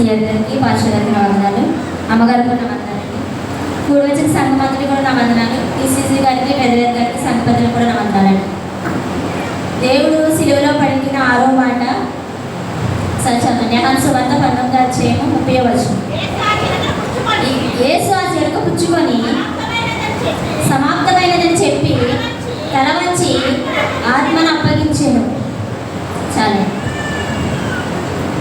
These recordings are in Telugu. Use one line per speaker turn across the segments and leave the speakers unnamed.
సిఆర్ గారికి, పాస్టర్ గారికి నా వందనాలు. అమ్మగారు కూడా నా వందనాలండి. కూడి వచ్చిన సంఘ మంత్రులు కూడా నా వందనాలు. టీసీసీ గారికి, పెద్దవేద గారికి, సంఘ పెద్దలు కూడా నా వందనాలండి. దేవుడు సిలువలో పలికిన 6వ మాట యోహాను సువార్త 19వ అధ్యాయం 30వ వచనం. యేసు ఆ చిరక పుచ్చుకొని సమాప్తమైనదని చెప్పి తల వంచి ఆత్మను అప్పగించెను. చాలా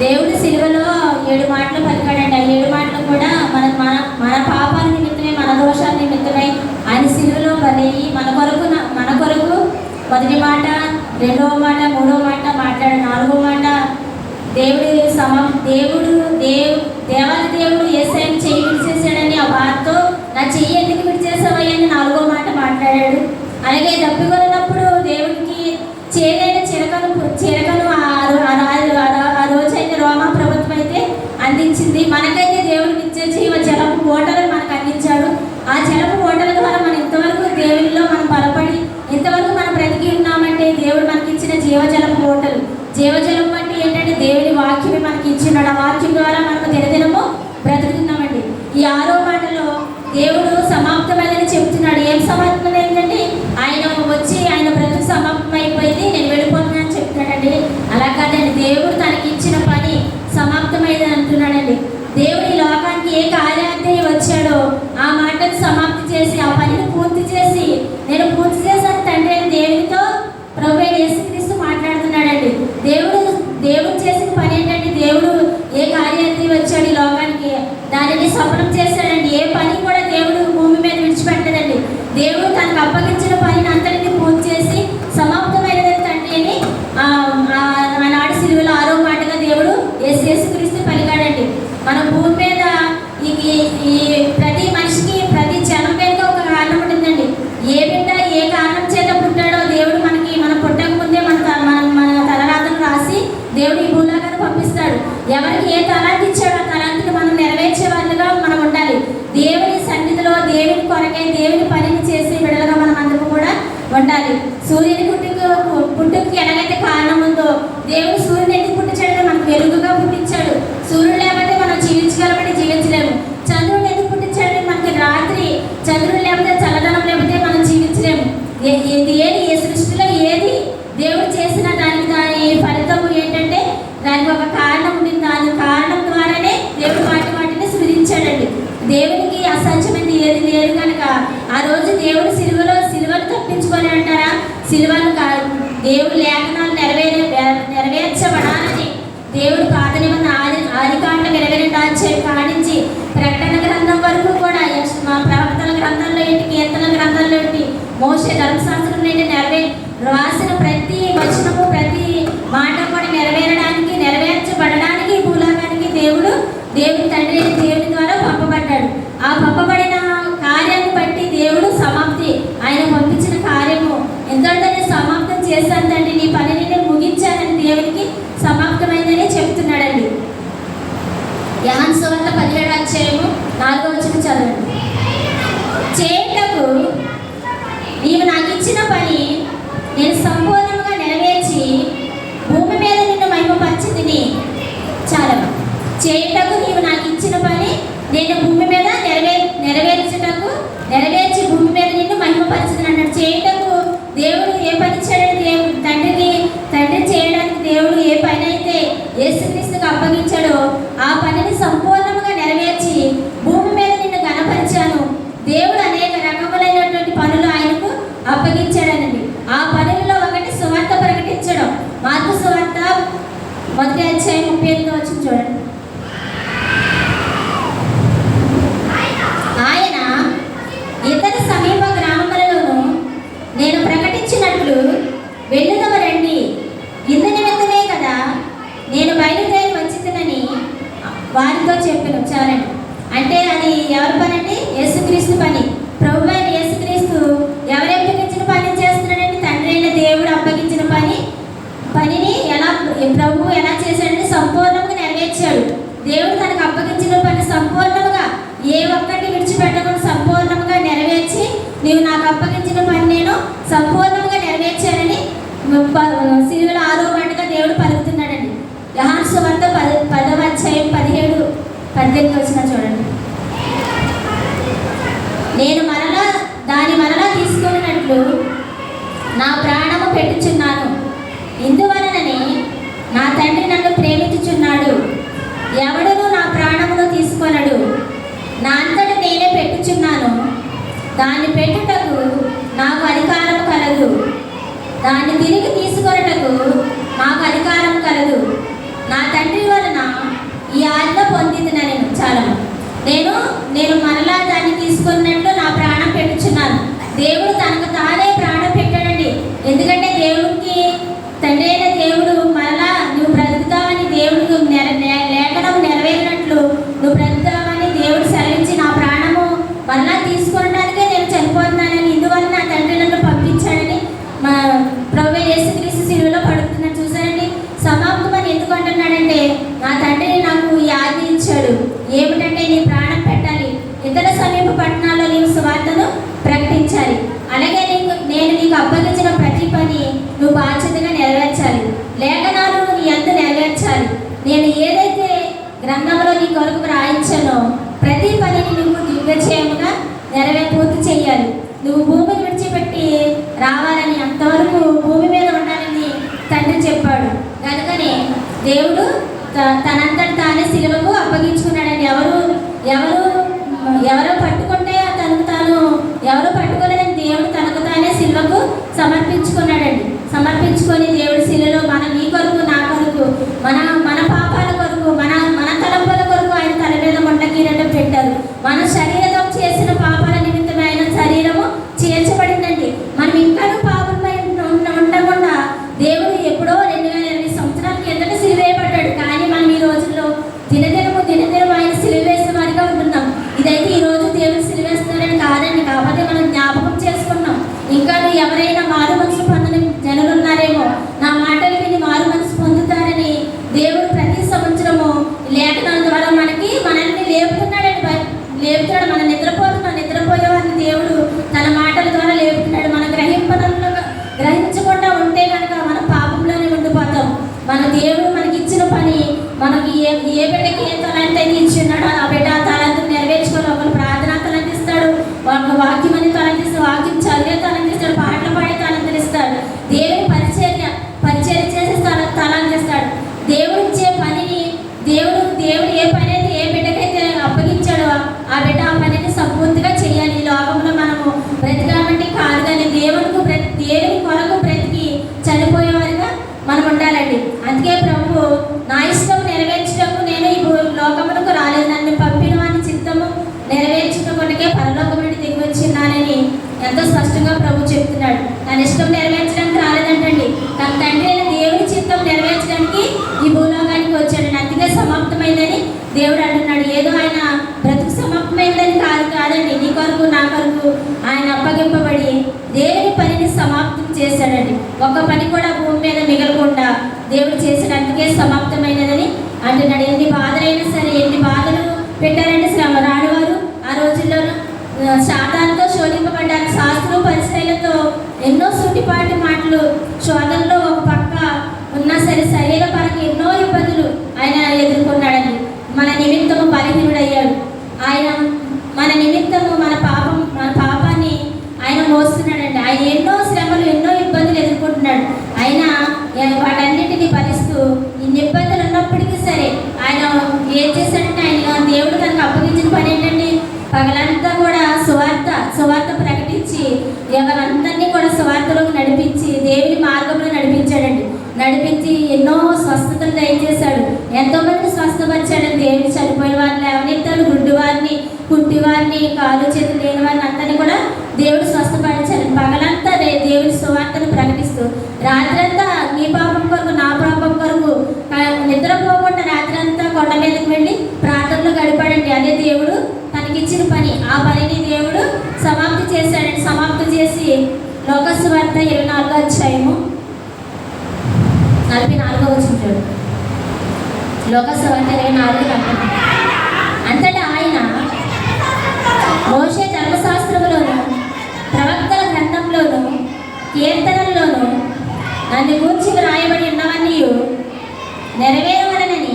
దేవుడు సిలువలో 7 మాటలు పలికాడండి. ఆ 7 మాటలు కూడా మన మన మన పాపాల నిమిత్తమై, మన దోషాల నిమిత్తమై ఆయన సిలువలో బలయ్యి మన కొరకు మొదటి మాట, 2వ మాట, 3వ మాట మాట్లాడు, 4వ మాట దేవాది దేవుడు యేసయ్యను చెయ్యి విడిచేసాడని ఆ బాధతో నా చెయ్యి ఎందుకు విడిచేసావయ్యని 4వ మాట మాట్లాడాడు. అలాగే దప్పికొన్నప్పుడు దేవుడికి చేదైన చిరకను ఆ రోజైతే రోమా ప్రభుత్వం అయితే అందించింది. మనకైతే దేవుడికి ఇచ్చే జీవ జలపు ఓటలను మనకు అందించాడు. ఆ జలపు ఓటల ద్వారా మనం ఇంతవరకు దేవునిలో మనం బలపడి ఇంతవరకు మనం బ్రతికి ఉన్నామంటే దేవుడు మనకి ఇచ్చిన జీవజలపు ఓటలు. జీవజలం అంటే ఏంటంటే దేవుని వాక్యమే మనకి ఇచ్చినాడు. ఆ వాక్యం ద్వారా మనము దినదినము బ్రతుకుతున్నామండి. ఈ 6వ మాటలో దేవుడు సమాప్తమైందని చెప్తున్నాడు. ఏం సమాప్తం ఏంటంటే ఆయన వచ్చి ఆయన బ్రతుకు సమాప్తం అయిపోయింది, నేను వెళ్ళిపోతున్నానని చెప్తున్నాడండి. అలా కాదండి, దేవుడు తనకి ఇచ్చిన పని సమాప్తమైందని అంటున్నాడండి. దేవుడు ఈ లోకానికి ఏ కార్యాన్ని వచ్చాడో ఆ మాటను సమాప్తి చేసి, ఆ పనిని పూర్తి చేసి, నేను పూర్తి చేశాను తండ్రి అని దేవునితో ప్రభువైన యేసుక్రీస్తు మాట్లాడుతున్నాడండి. దేవుడు చేసిన పని ఏంటంటే దేవుడు ఏ కార్యాన్ని వచ్చాడు ఈ లోకానికి దానిని సఫలం చేశాడండి. ఏ పని కూడా దేవుడు భూమి మీద విడిచిపెట్టలేదండి. దేవుడు తనకు అప్పగించిన పనిని అంతటిని పూర్తి చేసి సమాప్తమైనదని తండ్రి అని ఆనాడు సిలువలో 6వ మాటగా దేవుడు యేసుక్రీస్తు పలికాడండి. మన భూమి మీద ఈ ప్రతి మనిషికి, ప్రతి జనం మీద ఒక కారణం ఉంటుందండి. ఏ బిడ్డ ఏ కారణం చేత పుట్టాడో దేవుడు మనకి మనం పుట్టక ముందే మన తలరాతను రాసి దేవుడు ఈ భూలోకాన్ని పంపిస్తాడు. ఎవరికి ఏ తలాంతి ఇచ్చాడో ఆ తలాంతిని మనం నెరవేర్చే వాళ్ళుగా మనం ఉండాలి. దేవుని సన్నిధిలో దేవుని కొరకై దేవుని పనిని చేసే బిడ్డలుగా మనం అందరూ కూడా ఉండాలి. సూర్యుని పుట్టుకి ఎలాగైతే కారణం ఉందో దేవుడు సూర్యుని ఎందుకు పుట్టించాడంటే మనకు వెలుగుగా పుట్టించాడు. సూర్యుడు లేకపోతే మనం జీవించగలమంటే జీవించలేము. చంద్రుడిని ఎందుకు పుట్టించాడంటే మనకి రాత్రి, చంద్రుడు లేకపోతే చల్లదనం లేకపోతే మనం జీవించలేము. ఏ సృష్టిలో ఏది దేవుడు చేసిన దాని ఫలితం ఏంటంటే దానికి ఒక కారణం ఉంటుంది. దాని కారణం ద్వారానే దేవుడు వాటిని సృజించాడండి. దేవునికి అసాధ్యమైనది ఏది లేదు కనుక ఆ రోజు దేవుడు సిలువను తప్పించుకొని అంటారా, సిలువను దేవుడు లేఖనాలు నెరవేర్చబడాలని దేవుడు పాత నిబంధన ఆదికాండం 22వ అధ్యాయం కానించి ప్రకటన గ్రంథం వరకు కూడా మా ప్రవక్తల గ్రంథంలో ఏంటి, కీర్తన గ్రంథంలో ఏంటి, మోషే ధర్మశాస్త్రంలో ఏంటి రాసిన ప్రతి వచనము, ప్రతి మాట కూడా నెరవేర్చబడడానికి భూలోకానికి దేవుని తండ్రి దేవుని ద్వారా పంపబడ్డాడు. ఆ పంపబడిన కార్యాన్ని బట్టి దేవుడు సమాప్తి, ఆయన పంపించిన కార్యము ఎంతటిని సమాప్తం చేశాను తండ్రి, నీ పనిని నేను ముగించానని దేవునికి సమాప్తమైందని చెప్తున్నాడండి. యోహాను సువార్త 17వ అధ్యాయము 4వ వచనం చదవండి. చేయుటకు నీవు నాకు ఇచ్చిన పని నేను సంపూర్ణంగా నెరవేర్చి భూమి మీద నిన్ను మహిమపరచితిని. చాలా చేయుటకు నీవు నాకు ఇచ్చిన పని నేను భూమి మీద నెరవేర్చి భూమి మీద నిన్ను మహిమపరచితిని అన్నాడు. చేయుటకు దేవుడు ఏ పని ఇచ్చాడని దేవుడు తండ్రి చేయడానికి దేవుడు ఏ పని అయితే యేసుక్రీస్తుకు అప్పగించాడో ఆ పనిని సంపూర్ణంగా నెరవేర్చి భూమి మీద నిన్ను ఘనపరిచాను. దేవుడు అనేక రకములైనటువంటి పనులు ఆయనకు అప్పగించాడనండి. ఆ పనులలో ఒకటి సువార్త ప్రకటించడం. మార్కు సువార్త 1వ అధ్యాయం 38వ వచనం చూడండి. ఆయన ఇతర సమీప గ్రామములలోనూ నేను ప్రకటించినట్లు వెళ్ళుదము రండి, ఇందు నిమిత్తమే కదా నేను బయలుదేరి వచ్చిందని వారితో చెప్పాను. చాలండి. అంటే అది ఎవరి పని అండి? యేసుక్రీస్తు పని. ప్రభు అయిన యేసుక్రీస్తు ఎవరు అప్పగించిన పని చేస్తున్నాడండి? తండ్రి అయిన దేవుడు అప్పగించిన పనిని ప్రభు ఎలా చేశాడంటే సంపూర్ణంగా నెరవేర్చాడు. దేవుడు తనకు అప్పగించిన పని సంపూర్ణంగా ఏ ఒక్కటి విడిచిపెట్టకుండా సంపూర్ణంగా నెరవేర్చి, నీవు నాకు అప్పగించిన పని నేను సంపూర్ణంగా నెరవేర్చానని సిలువలో 6వ మాటగా దేవుడు పలుకుతున్నాడండి. యోహాను సువార్త 10వ అధ్యాయం 17 18 వచనం చూడండి. నేను దాని మరలా తీసుకున్నట్లు నా ప్రాణము పెట్టుచున్నాను. ఇందువలననే నా తండ్రి నన్ను ప్రేమించుచున్నాడు. ఎవడును నా ప్రాణమును తీసుకొనడు. నా అంతటి నేనే పెట్టుచున్నాను. దాన్ని పెట్టుటకు నాకు అధికారం కలదు. దాన్ని తిరిగి తీసుకొనుటకు నాకు అధికారం కలదు. నా తండ్రి వలన ఈ ఆజ్ఞ పొందిందినని చాలా నేను మరలా దాన్ని తీసుకున్నట్లు నా ప్రాణం పెట్టుచున్నాను. దేవుడు తనకు తానే ప్రాణం పెట్టాడండి. ఎందుకంటే దేవుడికి తండ్రి అయిన దేవుడు మరలా నువ్వు బ్రతుకుతావని దేవుడు లేఖనం నెరవేరినట్లు నువ్వు బ్రతుకుతావని దేవుడు సెలవించి నా ప్రాణము మరలా తీసుకోవడానికే నేను చనిపోతున్నానని, ఇందువల్ల నా తండ్రి నన్ను పంపించాడని మా ప్రభువైన యేసుక్రీస్తు శిలువలో పడుతున్నాను. చూసారండి, సమాప్తమని ఎందుకు అంటున్నాడంటే నా తండ్రిని నాకు ఈ ఆజ్ఞ ఇచ్చాడు. ఏమిటంటే నీ ప్రాణం పెట్టాలి, ఇతర సమీప పట్టణాల్లో నీవు సువార్తను ప్రకటించాలి. అలాగే నేను నీకు అప్పగించిన ప్రతి పని నువ్వు బాధ్యతగా నెరవేర్చాలి. లేఖనాలు నీ అందు నెరవేర్చాలి. నేను ఏదైతే గ్రంథంలో నీ కొరకు రాయించానో ప్రతి పనిని నువ్వు దిగ్విజయముగా పూర్తి చేయాలి. నువ్వు భూమిని విడిచిపెట్టి రావాలని, అంతవరకు భూమి మీద ఉండాలని తండ్రి చెప్పాడు. కనుకనే దేవుడు తనంతటి తానే సిలువకు అప్పగించుకున్నాడండి. ఎవరు పట్టుకుంటే ఎవరు పట్టుకోలేదని దేవుడు తనకు తానే సిలువకు సమర్పించుకున్నాడండి. సమర్పించుకొని దేవుడు శిలువలో నీ కొరకు, నా కొరకు, మన పాపాల కొరకు, మన తలంపుల కొరకు ఆయన తల మీద మొండ కిరీటం పెట్టారు. మన శరీరం చేసిన పాపాల నిమిత్తం ఆయన శరీరము చేర్చబడిందండి. మనం ఇంకా పాపంపై ఉండకుండా దేవుడు ఎప్పుడో 2020 సంవత్సరాల కిందట సిలువేయబడ్డాడు. కానీ మనం ఈ రోజుల్లో దినదినము ఆయన సిలువేసిన వారిగా ఉంటున్నాం. ఇదైతే ఈ రోజు దేవుడు సిలువేస్తున్నాడని కాదండి, కాబట్టి మనం జ్ఞాపకం చేసుకున్నాం. ఇంకా ఎవరైనా మారు మనసు పొందని జనులు ఉన్నారేమో, నా మాటలు విని మారు మనసు పొందుతారని దేవుడు ప్రతి సంవత్సరము లేఖనాల ద్వారా మనల్ని లేపుతున్నాడు. మనం నిద్రపోయే వారిని దేవుడు తన మాటల ద్వారా లేపుతున్నాడు. మన గ్రహించకుండా ఉంటే కనుక మన పాపంలోనే ఉండిపోతాం. మన దేవుడు మనకి ఇచ్చిన పని, మనకి ఏ బిడ్డకి ఏ తలాంతి అయితే ఇచ్చిన్నాడో ఆ బిడ్డ ఆ తలాంతిని నెరవేర్చుకొని, ఒకరు ప్రార్థన తలంతిస్తాడు, ఒక వాక్యం అని తలంతిస్తాడు, వాక్యం చదివే తలంతిస్తాడు, పాటలు పాడే తలంతిస్తాడు, దేవుని పరిచర్య చేసే తలంతిస్తాడు. దేవుడు ఇచ్చే పనిని దేవుడు ఏ పని అయితే ఏ బిడ్డకైతే అప్పగించాడో ఆ బిడ్డ ఆ పనిని సంపూర్తిగా చేయాలి. ఈ లోకంలో మనము బ్రతికామంటే కాదు, కానీ దేవుని కొరకు బ్రతికి చనిపోయేవారిగా మనం ఉండాలండి. అందుకే ప్రభు నా ఇష్టం నెరవేర్చటకు నేను ఈ లోకములకు రాలేదు, నన్ను పంపిన వాని చిత్తము నెరవేర్చుటకే పరలోకం నుండి దిగి వచ్చిన్నానని ఎంతో స్పష్టంగా ప్రభు చెప్తున్నాడు. తన ఇష్టం నెరవేర్చడానికి రాలేదంటండి, తన తండ్రి అయిన దేవుని చిత్తం నెరవేర్చడానికి ఈ భూలోకానికి వచ్చాడండి. అందుకే సమాప్తమైందని దేవుడు అంటున్నాడు. ఏదో ఆయన బ్రతుకు సమాప్తమైందని కాదండి, నీ కొరకు నా కొరకు ఆయన అప్పగింపబడి దేవుని పనిని సమాప్తం చేశాడండి. ఒక్క పని కూడా భూమి మీద మిగలకుండా దేవుడు చేసినందుకే సమాప్తమైనదని అంటున్నాడు. ఎన్ని బాధలైనా సరే, ఎన్ని బాధలు పెట్టారంటే రాడువారు ఆ రోజుల్లోనూ శాతాలతో శోధింపబడ్డారు. శాస్త్రులు పరిశ్రమలతో ఎన్నో సూటిపాటి మాటలు శోధనలో ఒక పక్క ఉన్నా సరే శరీరపరంగా ఎన్నో ఇబ్బందులు ఆయన ఎదుర్కొన్నాడండి. మన నిమిత్తము బలహీనుడయ్యాడు. ఆయన మన నిమిత్తము మన పాపాన్ని ఆయన మోస్తున్నాడండి. ఆయన ఎన్నో శ్రమలు, ఎన్నో ఇబ్బందులు ఎదుర్కొంటున్నాడు. ఆయన వాటన్నిటిని భరిస్తూ ఇన్ని ఇబ్బందులు ఉన్నప్పటికీ సరే ఆయన ఏం చేశాడంటే, ఆయన దేవుడు తనకు అప్పగించిన పని ఏంటండి, పగలంతా కూడా సువార్త ప్రకటించి ఎవరందరినీ కూడా సువార్తలోకి నడిపించి దేవుని మార్గంలో నడిపించి ఎన్నో స్వస్థతలు దయచేశాడు. ఎంతోమంది స్వస్థపరిచాడని దేవుడు. చనిపోయిన వారిని లేవనెత్తాడు, గుడ్డివారిని, కుంటివారిని, కాలు చేతులు లేని వారిని అందరినీ కూడా దేవుడు స్వస్థపరిచాడు. పగలంతా దేవుని సువార్తను ప్రకటిస్తూ రాత్రంతా నీ పాపం కొరకు, నా పాపం కొరకు నిద్రపోకుండా రాత్రంతా కొండ మీదకి వెళ్ళి ప్రార్థనలో గడిపాడండి. అదే దేవుడు తనకిచ్చిన పని. ఆ పనిని దేవుడు సమాప్తి చేశాడండి. సమాప్తి చేసి లోకసువార్త 24వ అధ్యాయము 44వ వచనం. లోకసువార్త 24:40. అంతటా ఆయన మోషే ధర్మశాస్త్రములోను ప్రవక్తల గ్రంథంలోను కీర్తనల్లోను నన్ను గూర్చి వ్రాయబడి ఉన్నవన్నీ నెరవేరవలనని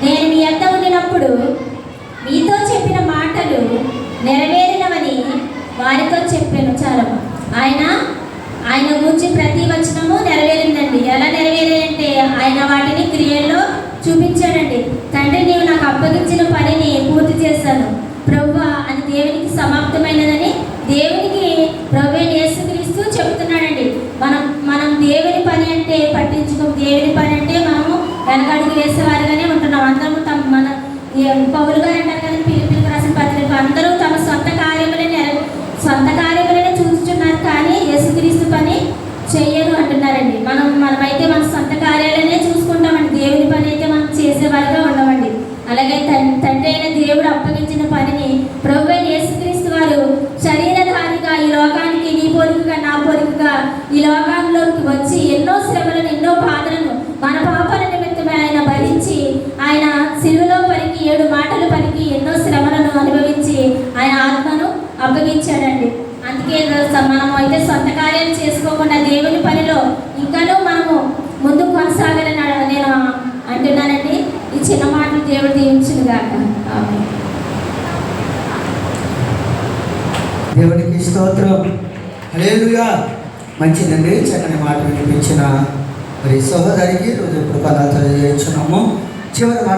నేను మీ యొద్ద ఉండినప్పుడు వచ్చినప్పుడు మీతో చెప్పిన మాటలు నెరవేరినవని వారితో చెప్పాను. చాలా ఆయన గురించి ప్రతి వచనము నెరవేరిందండి. ఎలా నెరవేరాయంటే ఆయన వాటిని క్రియల్లో చూపించాడండి. తండ్రి, నీవు నాకు అప్పగించిన పనిని పూర్తి చేశాను ప్రభువా అని దేవునికి సమాప్తమైనదని దేవునికి ప్రభువే యేసుక్రీస్తు చెప్తున్నాడండి. మనం దేవుని పని అంటే పట్టించుకో, దేవుని పని అంటే మనము వెనకడుగు వేసేవారుగానే ఉంటున్నాం. అందరము మన పౌలు గారు అంటారు కదా, పిలుపులకు రాసిన పత్రిక, అందరూ తమ సొంత కార్యములనే చూస్తున్నారు కానీ యేసుక్రీస్తు పని చెయ్యరు అంటున్నారండి. మనమైతే మన సొంత కార్యాలనే చూసుకుంటామండి. దేవుని పని అయితే మనం చేసేవారిగా ఉండమండి. అలాగే తండ్రి అయిన దేవుడు అప్పగించిన పనిని ప్రభువైన యేసుక్రీస్తు వారు శరీరధారిగా ఈ లోకానికి నీ పోలికగా నా పోలికగా ఈ లోకంలోకి వచ్చి ఎన్నో శ్రమలను ఎన్నో బాధలను మన పాపాల నిమిత్తమే ఆయన భరించి ఆయన సిలువలో పలికి 7 మాటలు పలికి ఎన్నో శ్రమలను అనుభవించి ఆయన ఆత్మను అప్పగించాడండి. అందుకే మనము అయితే సొంత కార్యాలు చేసుకోకుండా దేవుని పనిలో ఇంకానూ మనము ముందుకు కొనసాగాలని నేను అంటున్నానండి. ఈ చిన్న మాటలు దేవుడు దీవించునుగాక.
దేవునికి స్తోత్రం. హల్లెలూయా. మంచిదండి, చక్కని మాట వినిపించిన మరి సహోదరికి రోజు కృపణాలు తెలియజేస్తున్నాము. చివరి మాట